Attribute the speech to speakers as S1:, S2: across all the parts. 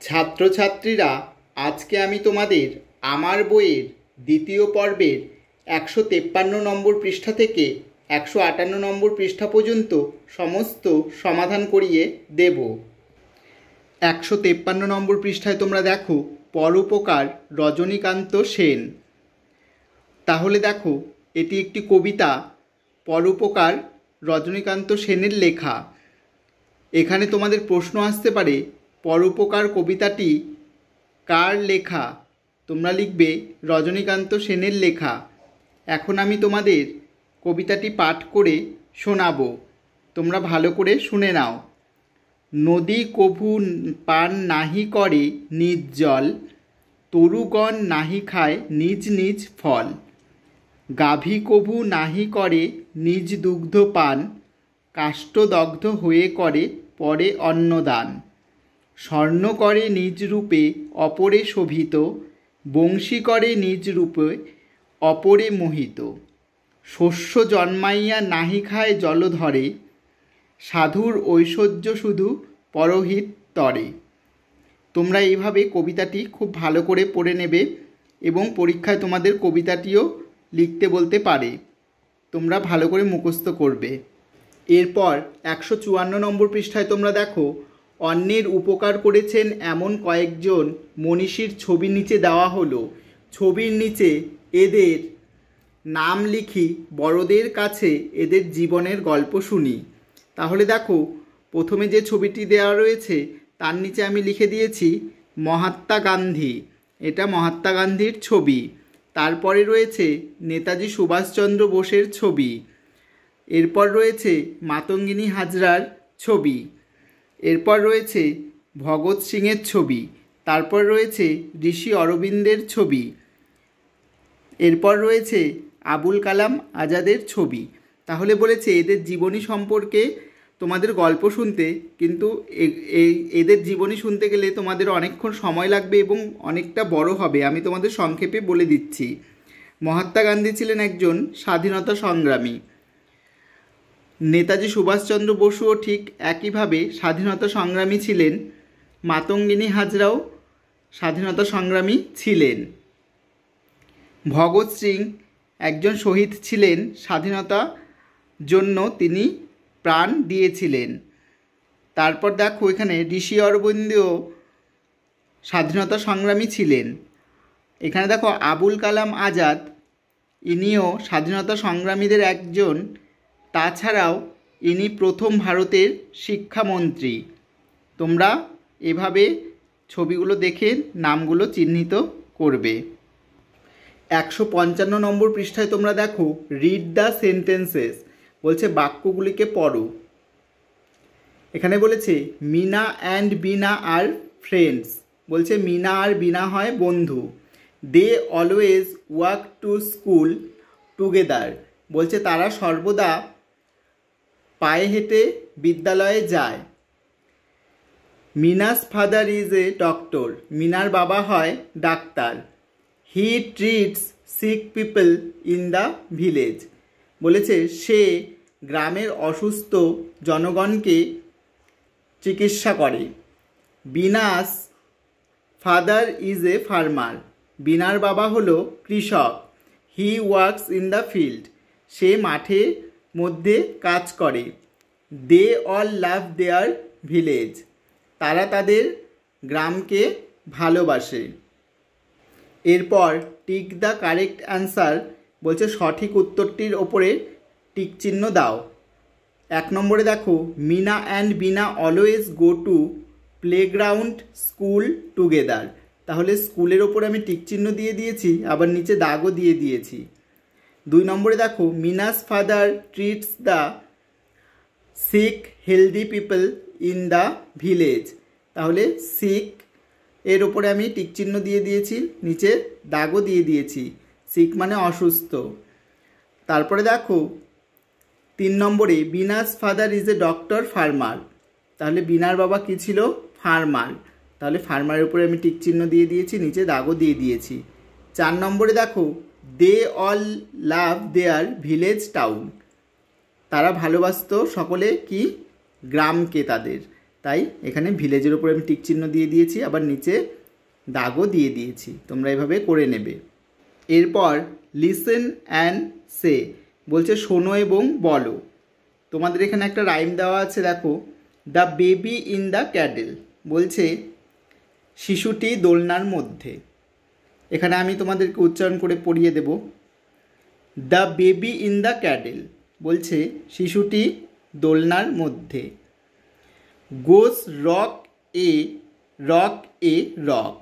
S1: ছাত্রছাত্রীরা, আজকে আমি তোমাদের আমার বইয়ের দ্বিতীয় পর্বের 153 নম্বর পৃষ্ঠা থেকে 158 নম্বর পৃষ্ঠা পর্যন্ত সমস্ত সমাধান করিয়ে দেব। 153 নম্বর পৃষ্ঠায় তোমরা দেখো পরোপকার, রজনীকান্ত সেন। তাহলে দেখো, এটি একটি কবিতা, পরোপকার রজনীকান্ত সেনের লেখা। এখানে তোমাদের প্রশ্ন আসতে পারে, পরোপকার কবিতাটি কার লেখা? তোমরা লিখবে রজনীকান্ত সেনের লেখা। এখন আমি তোমাদের কবিতাটি পাঠ করে শোনাবো, তোমরা ভালো করে শুনে নাও। নদী কভু পান নাহি করে নিজ জল, তরুগণ নাহি খায় নিজ নিজ ফল। গাভী কভু নাহি করে নিজ দুগ্ধ পান, কাষ্ঠদগ্ধ হয়ে করে পরে অন্নদান। স্বর্ণ করে নিজ রূপে অপরে শোভিত, বংশী করে নিজ রূপে অপরে মোহিত। শস্য জন্মাইয়া নাহি খায় জলধরে, সাধুর ঐশ্বর্য শুধু পরহিত তরে। তোমরা এইভাবে কবিতাটি খুব ভালো করে পড়ে নেবে এবং পরীক্ষায় তোমাদের কবিতাটিও লিখতে বলতে পারে, তোমরা ভালো করে মুখস্থ করবে। এরপর 154 নম্বর পৃষ্ঠায় তোমরা দেখো, অন্যের উপকার করেছেন এমন কয়েকজন মনীষীর ছবি নিচে দেওয়া হলো। ছবির নিচে এদের নাম লিখি, বড়দের কাছে এদের জীবনের গল্প শুনি। তাহলে দেখো, প্রথমে যে ছবিটি দেওয়া রয়েছে তার নিচে আমি লিখে দিয়েছি মহাত্মা গান্ধী, এটা মহাত্মা গান্ধীর ছবি। তারপরে রয়েছে নেতাজি সুভাষচন্দ্র বোসের ছবি। এরপর রয়েছে মাতঙ্গিনী হাজরার ছবি। এরপর রয়েছে ভগৎ সিংয়ের ছবি। তারপর রয়েছে ঋষি অরবিন্দের ছবি। এরপর রয়েছে আবুল কালাম আজাদের ছবি। তাহলে বলেছে এদের জীবনী সম্পর্কে তোমাদের গল্প শুনতে, কিন্তু এদের জীবনী শুনতে গেলে তোমাদের অনেকক্ষণ সময় লাগবে এবং অনেকটা বড় হবে। আমি তোমাদের সংক্ষেপে বলে দিচ্ছি। মহাত্মা গান্ধী ছিলেন একজন স্বাধীনতা সংগ্রামী। নেতাজি সুভাষচন্দ্র বসুও ঠিক একইভাবে স্বাধীনতা সংগ্রামী ছিলেন। মাতঙ্গিনী হাজরাও স্বাধীনতা সংগ্রামী ছিলেন। ভগৎ সিং একজন শহীদ ছিলেন, স্বাধীনতার জন্য তিনি প্রাণ দিয়েছিলেন। তারপর দেখো, এখানে ঋষি অরবিন্দও স্বাধীনতা সংগ্রামী ছিলেন। এখানে দেখো আবুল কালাম আজাদ, ইনিও স্বাধীনতা সংগ্রামীদের একজন। তাছাড়াও ইনি প্রথম ভারতের শিক্ষামন্ত্রী। তোমরা এভাবে ছবিগুলো দেখে নামগুলো চিহ্নিত করবে। 155 নম্বর পৃষ্ঠায় তোমরা দেখো রিড দ্য সেন্টেন্সেস, বলছে বাক্যগুলিকে পড়ো। এখানে বলেছে মিনা অ্যান্ড বিনা আর ফ্রেন্ডস, বলছে মিনা আর বিনা হয় বন্ধু। They always walk to school together, বলছে তারা সর্বদা পায়ে হেঁটে বিদ্যালয়ে যায়। Mina's father is a doctor, মিনার বাবা হয় ডাক্তার। He treats sick people in the village, বলেছে সে গ্রামের অসুস্থ জনগণকে চিকিৎসা করে। Bina's father is a farmer, বিনার বাবা হলো কৃষক। He works in the field, সে মাঠে মধ্যে কাজ করে। দে অল লাভ দেয়ার ভিলেজ, তারা তাদের গ্রামকে ভালোবাসে। এরপর টিক দ্য কারেক্ট অ্যান্সার, বলছে সঠিক উত্তরটির ওপরে টিক চিহ্ন দাও। 1 নম্বরে দেখো Mina and Bina always go to playground school together, তাহলে স্কুলের ওপরে আমি টিক চিহ্ন দিয়ে দিয়েছি, আবার নিচে দাগও দিয়ে দিয়েছি। 2 নম্বরে দেখো Mina's father treats the sick healthy people in the village, তাহলে সিক এর ওপরে আমি টিক চিহ্ন দিয়ে দিয়েছি, নিচে দাগও দিয়ে দিয়েছি। সিক মানে অসুস্থ। তারপরে দেখো 3 নম্বরে Bina's father is a doctor farmer, তাহলে বিনার বাবা কী ছিল? ফার্মার, তাহলে ফার্মারের উপরে আমি টিক চিহ্ন দিয়ে দিয়েছি, নিচে দাগও দিয়ে দিয়েছি। 4 নম্বরে দেখো they all love their village town, তারা ভালোবাসত সকলে কি? গ্রামকে তাদের, তাই এখানে ভিলেজের ওপরে আমি টিক চিহ্ন দিয়ে দিয়েছি, আবার নিচে দাগও দিয়ে দিয়েছি। তোমরা এভাবে করে নেবে। এরপর লিসেন অ্যান্ড সে বলছে শোনো এবং বলো। তোমাদের এখানে একটা রাইম দেওয়া আছে, দেখো, the baby in the cradle বলছে শিশুটি দোলনার মধ্যে। এখানে আমি তোমাদেরকে উচ্চারণ করে পড়িয়ে দেব। The baby in the cradle বলছে শিশুটি দোলনার মধ্যে। Goes rock a rock a rock,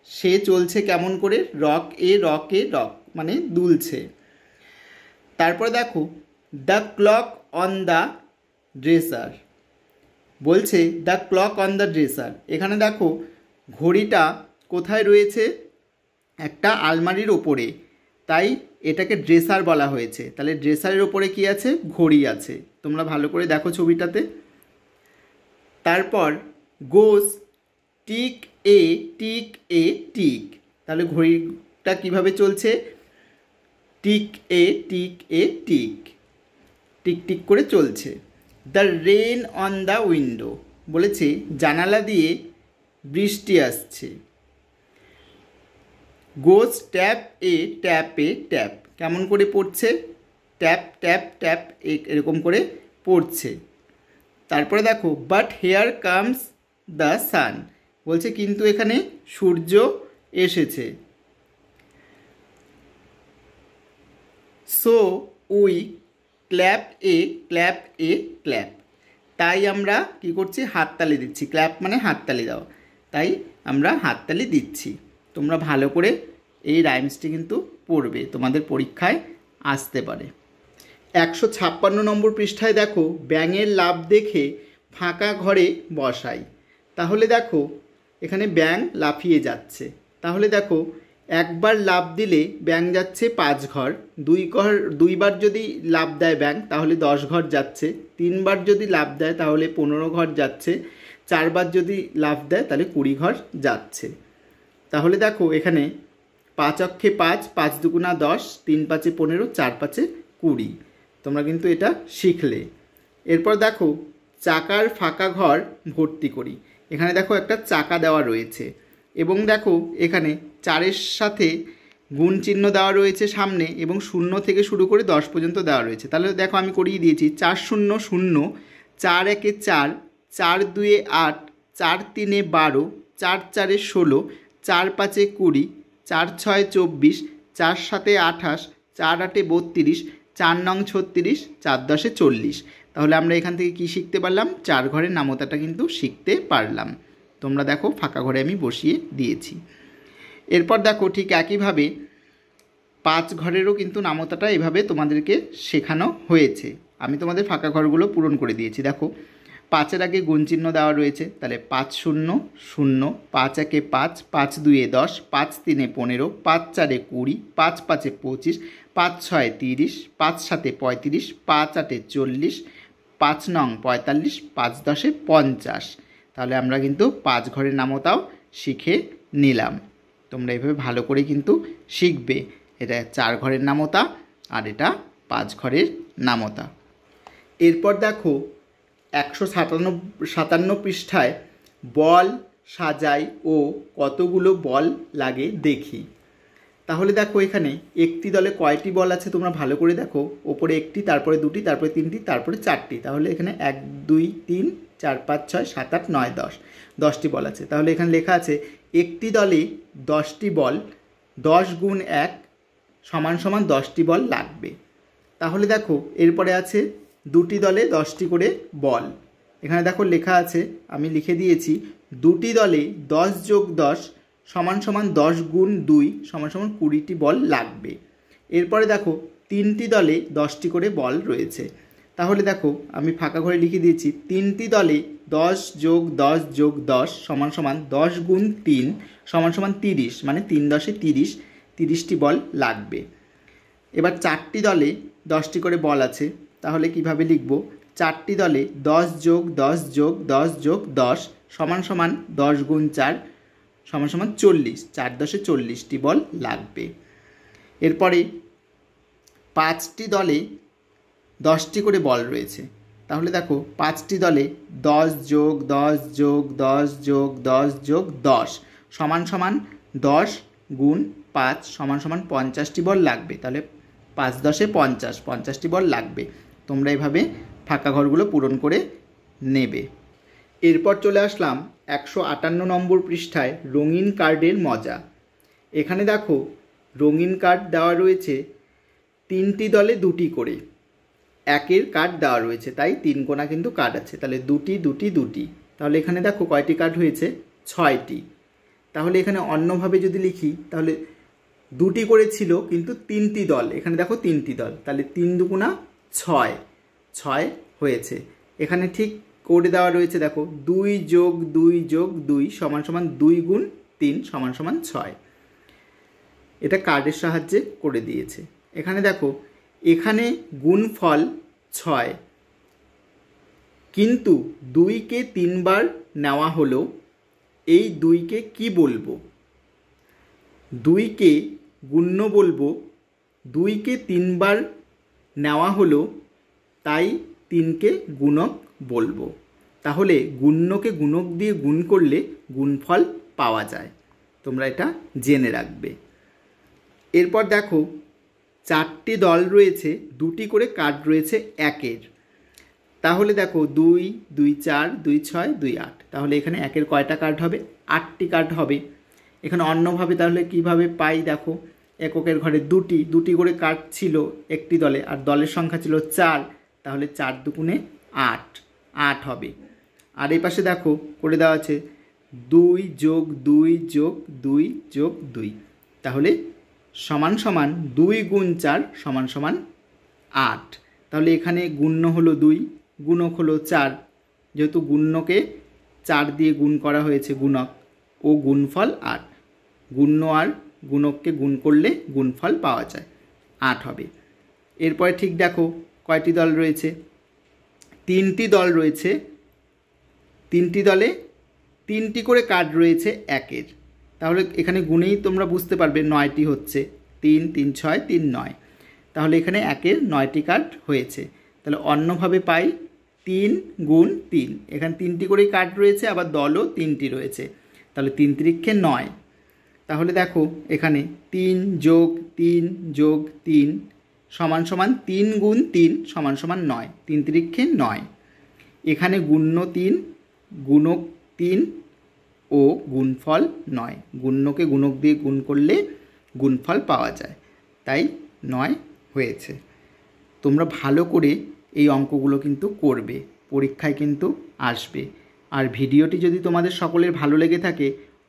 S1: সে চলছে কেমন করে, rock a rock a rock মানে দুলছে। তারপর দেখো the clock on the dresser বলছে the clock on the dresser. এখানে দেখো ঘড়িটা কোথায় রয়েছে, একটা আলমারির ওপরে, তাই এটাকে ড্রেসার বলা হয়েছে। তাহলে ড্রেসারের ওপরে কি আছে, ঘড়ি আছে। তোমরা ভালো করে দেখো ছবিটাতে। তারপর goes tick a tick a tick, তাহলে ঘড়িটা কিভাবে চলছে, tick a tick a tick, tick tick করে চলছে। The rain on the window বলেছে জানালা দিয়ে বৃষ্টি আসছে। Goes tap a tap a tap, কেমন করে পড়ছে, ট্যাপ ট্যাপ ট্যাপ এরকম করে পড়ছে। তারপরে দেখো but hair comes the sun বলছে কিন্তু এখানে সূর্য এসেছে। So we clap A clap A clap, তাই আমরা কি করছি, হাততালি দিচ্ছি। ক্ল্যাপ মানে হাততালি দেওয়া, তাই আমরা হাততালি দিচ্ছি। তোমরা ভালো করে এই রাইমসটি কিন্তু পড়বে, তোমাদের পরীক্ষায় আসতে পারে। 156 নম্বর পৃষ্ঠায় দেখো ব্যাঙের লাফ দেখে ফাঁকা ঘরে বসাই। তাহলে দেখো এখানে ব্যাঙ লাফিয়ে যাচ্ছে। তাহলে দেখো একবার লাফ দিলে ব্যাঙ যাচ্ছে 5 ঘর, দুইবার যদি লাফ দেয় ব্যাঙ তাহলে 10 ঘর যাচ্ছে, 3বার যদি লাফ দেয় তাহলে 15 ঘর যাচ্ছে, 4বার যদি লাফ দেয় তাহলে 20 ঘর যাচ্ছে। তাহলে দেখো এখানে 5 অক্ষে 5, 5 দুগুণা 10, 3 5 15, 4 5 20। তোমরা কিন্তু এটা শিখলে। এরপর দেখো চাকার ফাঁকা ঘর ভর্তি করি। এখানে দেখো একটা চাকা দেওয়া রয়েছে এবং দেখো এখানে 4-এর সাথে গুণ চিহ্ন দেওয়া রয়েছে সামনে এবং 0 থেকে শুরু করে 10 পর্যন্ত দেওয়া রয়েছে। তাহলে দেখো আমি করিয়ে দিয়েছি 4 0 0, 4 1 4, 4 2 8, 4 3 12, 4 4 16, 4 5 20, 4 6 24, 4 7 28, 4 8 32, 4 9 36, 4 10 40। তাহলে আমরা এখান থেকে কি শিখতে পারলাম, 4 ঘরের নামতাটা কিন্তু শিখতে পারলাম। তোমরা দেখো ফাঁকা ঘরে আমি বসিয়ে দিয়েছি। এরপর দেখো ঠিক একইভাবে 5 ঘরেরও কিন্তু নামতাটা এভাবে তোমাদেরকে শেখানো হয়েছে। আমি তোমাদের ফাঁকা ঘরগুলো পূরণ করে দিয়েছি। দেখো 5-এর আগে গুণ চিহ্ন দেওয়া রয়েছে, তাহলে 5 0 0, 5 1 5, 5 2 10, 5 3 15, 5 4 20, 5 5 25, 5 6 30, 5 7 35, 5 8 40, 5 9 45, 5 10 50। তাহলে আমরা কিন্তু 5 ঘরের নামতাও শিখে নিলাম। তোমরা এইভাবে ভালো করে কিন্তু শিখবে। এটা 4 ঘরের নামতা আর এটা 5 ঘরের নামতা। এরপর দেখো 157 পৃষ্ঠায় বল সাজাই ও কতগুলো বল লাগে দেখি। তাহলে দেখো এখানে একটি দলে কয়টি বল আছে তোমরা ভালো করে দেখো। ওপরে একটি, তারপরে দুটি, তারপরে তিনটি, তারপরে 4টি। তাহলে এখানে 1 2 3 4 5 6 7 8 9 10, 10টি বল আছে। তাহলে এখানে লেখা আছে একটি দলে 10টি বল, 10 গুণ 1 সমান সমান 10টি বল লাগবে। তাহলে দেখো এরপরে আছে দুটি দলে 10টি করে বল। এখানে দেখো লেখা আছে, আমি লিখে দিয়েছি, দুটি দলে 10 যোগ 10 সমান সমান 10 গুণ 2 সমান সমান 20টি বল লাগবে। এরপরে দেখো তিনটি দলে 10টি করে বল রয়েছে। তাহলে দেখো আমি ফাঁকা ঘরে লিখে দিয়েছি, তিনটি দলে 10 যোগ 10 যোগ 10 সমান সমান 10 গুণ 3 সমান সমান 30, মানে 3 10 30, 30টি বল লাগবে। এবার 4টি দলে 10টি করে বল আছে। তাহলে কিভাবে লিখব, 4টি দলে 10 যোগ 10 যোগ 10 যোগ 10 সমান সমান 10 গুণ 4 সমান সমান 40, 4 10 40টি বল লাগবে। এরপরে 5টি দলে 10টি করে বল রয়েছে। তাহলে দেখো 5টি দলে 10 যোগ 10 যোগ 10 যোগ 10 যোগ 10 সমান সমান 10 গুণ 5 সমান সমান 50টি বল লাগবে। তাহলে 5 10 50, 50টি বল লাগবে। তোমরা এভাবে ফাঁকা ঘরগুলো পূরণ করে নেবে। এরপর চলে আসলাম 158 নম্বর পৃষ্ঠায় রঙিন কার্ডের মজা। এখানে দেখো রঙিন কার্ড দেওয়া রয়েছে 3টি দলে 2টি করে, একের কার্ড দেওয়া রয়েছে, তাই 3 কোণা কিন্তু কার্ড আছে। তাহলে 2টি 2টি 2টি, তাহলে এখানে দেখো কয়টি কার্ড হয়েছে? 6টি। তাহলে এখানে অন্যভাবে যদি লিখি তাহলে 2টি করে ছিল কিন্তু 3টি দল, এখানে দেখো 3টি দল, তাহলে 3 দুগুণা 6, 6 হয়েছে। এখানে ঠিক করে দেওয়া রয়েছে দেখো 2 যোগ 2 যোগ 2 সমান সমান 2 গুণ 3 সমান সমান 6। এটা কার্ডের সাহায্যে করে দিয়েছে। এখানে দেখো এখানে গুণফল 6, কিন্তু 2কে 3 বার নেওয়া হলো, এই 2কে কি বলবো? 2কে গুণ্য বলবো, 2কে 3 বার নেওয়া হলো তাই 3কে গুণক বলবো। তাহলে গুণ্যকে গুণক দিয়ে গুণ করলে গুণফল পাওয়া যায়, তোমরা এটা জেনে রাখবে। এরপর দেখো 4টি দল রয়েছে, 2টি করে কার্ড রয়েছে একের। তাহলে দেখো 2 2 4 2 6 2 8, তাহলে এখানে একের কয়টা কার্ড হবে? 8টি কার্ড হবে। এখানে অন্যভাবে তাহলে কিভাবে পাই দেখো, এককের ঘরে 2টি করে কার্ড ছিল একটি দলে, আর দলের সংখ্যা ছিল 4, তাহলে 4 দুগুণে 8, 8 হবে। আর এই পাশে দেখো করে দেওয়া আছে 2 যোগ 2 যোগ 2 যোগ 2, তাহলে সমান সমান 2 গুণ 4 সমান সমান 8। তাহলে এখানে গুণ্য হলো 2, গুণক হলো 4, যেহেতু গুণ্যকে 4 দিয়ে গুণ করা হয়েছে গুণক, ও গুণফল 8। গুণ্য আর গুণককে গুণ করলে গুণফল পাওয়া যায়, 8 হবে। এরপরে ঠিক দেখো কয়টি দল রয়েছে? 3টি দল রয়েছে, 3টি দলে 3টি করে কার্ড রয়েছে একের। তাহলে এখানে গুণেই তোমরা বুঝতে পারবে 9টি হচ্ছে, 3 3 6 3 9, তাহলে এখানে একের 9টি কার্ড হয়েছে। তাহলে অন্যভাবে পাই 3 গুণ 3, এখানে 3টি করেই কার্ড রয়েছে, আবার দলও 3টি রয়েছে, তাহলে 3 তিরিক্ষে 9। তাহলে দেখো এখানে 3 যোগ 3 যোগ 3 সমান সমান 3 গুণ 3 সমান সমান 9, 3 তিরিক্ষে 9। এখানে গুণ্য 3, গুণক 3 ও গুণফল 9, গুণ্যকে গুণক দিয়ে গুণ করলে গুণফল পাওয়া যায়, তাই 9 হয়েছে। তোমরা ভালো করে এই অঙ্কগুলো কিন্তু করবে, পরীক্ষায় কিন্তু আসবে। আর ভিডিওটি যদি তোমাদের সকলের ভালো লেগে থাকে,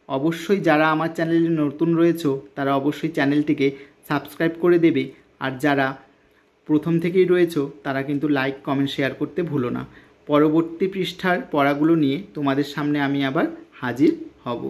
S1: অবশ্যই যারা আমার চ্যানেলে নতুন রয়েছো তারা অবশ্যই চ্যানেলটিকে সাবস্ক্রাইব করে দেবে, আর যারা প্রথম থেকেই রয়েছো তারা কিন্তু লাইক কমেন্ট শেয়ার করতে ভুলো না। পরবর্তী পৃষ্ঠার পড়াগুলো নিয়ে তোমাদের সামনে আমি আবার হাজির হব।